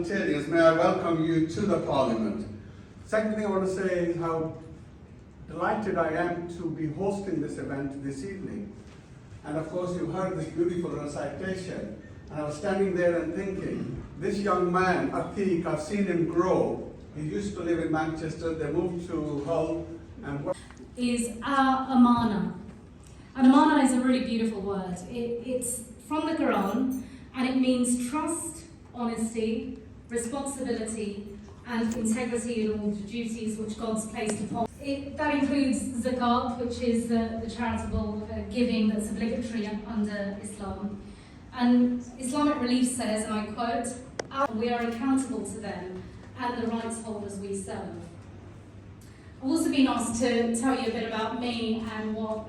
May I welcome you to the Parliament. Second thing I want to say is how delighted I am to be hosting this event this evening. And of course you heard this beautiful recitation, and I was standing there and thinking, this young man, Atiq, I've seen him grow. He used to live in Manchester, they moved to Hull, and is our amana. And amana is a really beautiful word. It's from the Quran, and it means trust, honesty, responsibility, and integrity in all the duties which God's placed upon. That includes zakat, which is the charitable giving that's obligatory under Islam. And Islamic Relief says, and I quote, "We are accountable to them and the rights holders we serve." I've also been asked to tell you a bit about me and what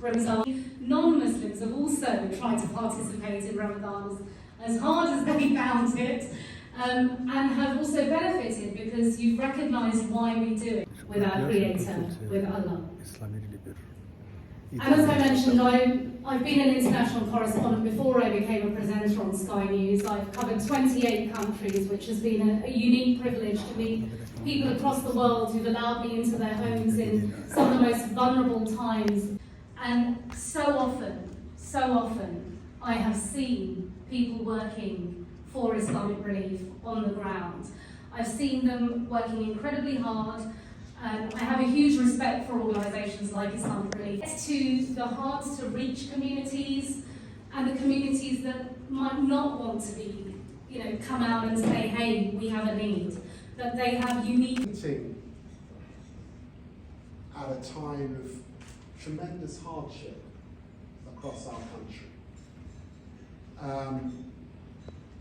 Ramadan. Non-Muslims have also tried to participate in Ramadan as hard as they found it, and have also benefited because you've recognised why we do it with our Creator, with Allah. And as I mentioned, I've been an international correspondent before I became a presenter on Sky News. I've covered 28 countries, which has been a unique privilege to meet people across the world who've allowed me into their homes in some of the most vulnerable times. And so often, I have seen people working for Islamic Relief on the ground. I've seen them working incredibly hard. I have a huge respect for organisations like Islamic Relief. It's to the hard to reach communities and the communities that might not want to be, come out and say, hey, we have a need, that they have unique. At a time of tremendous hardship across our country,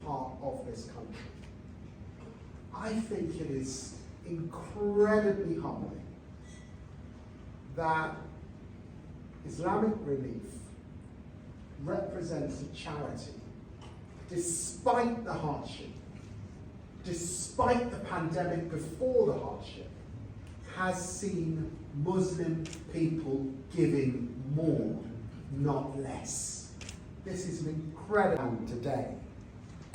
part of this country. I think it is incredibly humbling that Islamic Relief represents a charity, despite the hardship, despite the pandemic before the hardship, has seen Muslim people giving more, not less. This is an incredible today.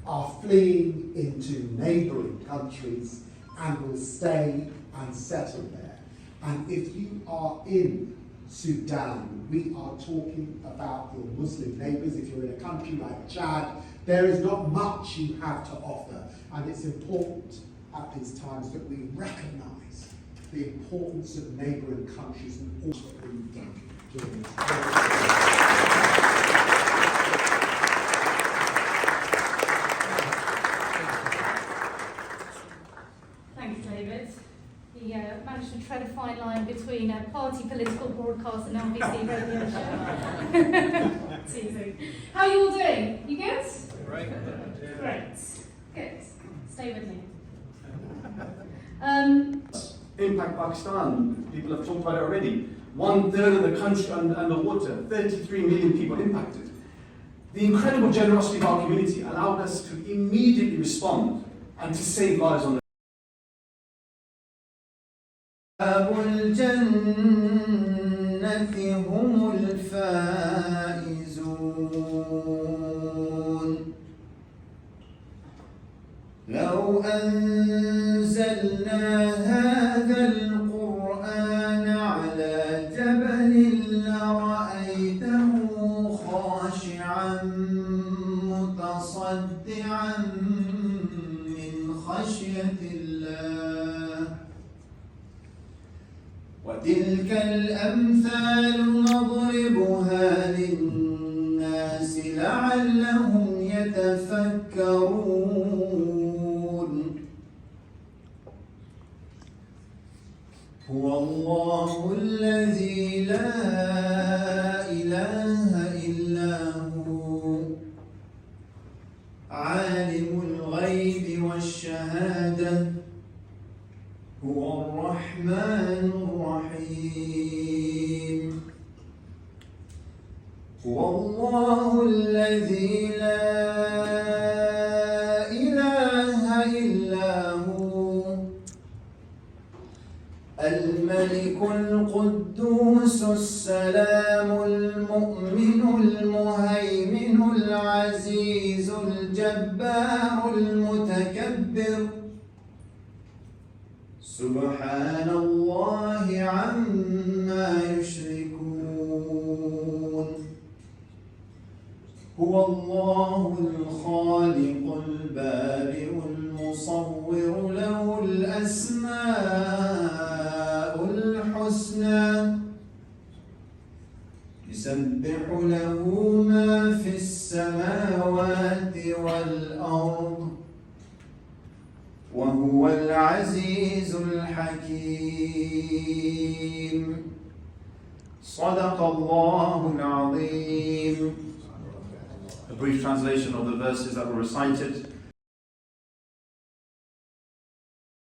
Are fleeing into neighbouring countries and will stay and settle there. And if you are in Sudan, we are talking about your Muslim neighbours. If you're in a country like Chad, there is not much you have to offer. And it's important at these times that we recognise the importance of neighbouring countries and also what we've done during this period. Managed to tread a fine line between a party political broadcast and LBC radio show. It's easy. How are you all doing? You good? Right. Great. Good. Stay with me. Impact Pakistan, people have talked about it already. 1/3 of the country underwater, 33 million people impacted. The incredible generosity of our community allowed us to immediately respond and to save lives on the الجنة هم الفائزون لو أنزلنا هذا القرآن على جبل لرأيته خاشعا متصدعا من خشية الله وتلك الأمثال نضربها للناس لعلهم يتفكرون هو الله الذي لا إله إلا هو عالم الغيب والشهادة هو الرحمن الرحيم هو الله الذي لا إله إلا هو الملك القدوس السلام المؤمن المهيمن العزيز الجبار المتكبر مستكبر سبحان الله عما يشركون هو الله الخالق البارئ المصور له الأسماء الحسنى يسبح له ما في السماوات والأرض وهو العزيز الحكيم صدق الله العظيم. A brief translation of the verses that were recited.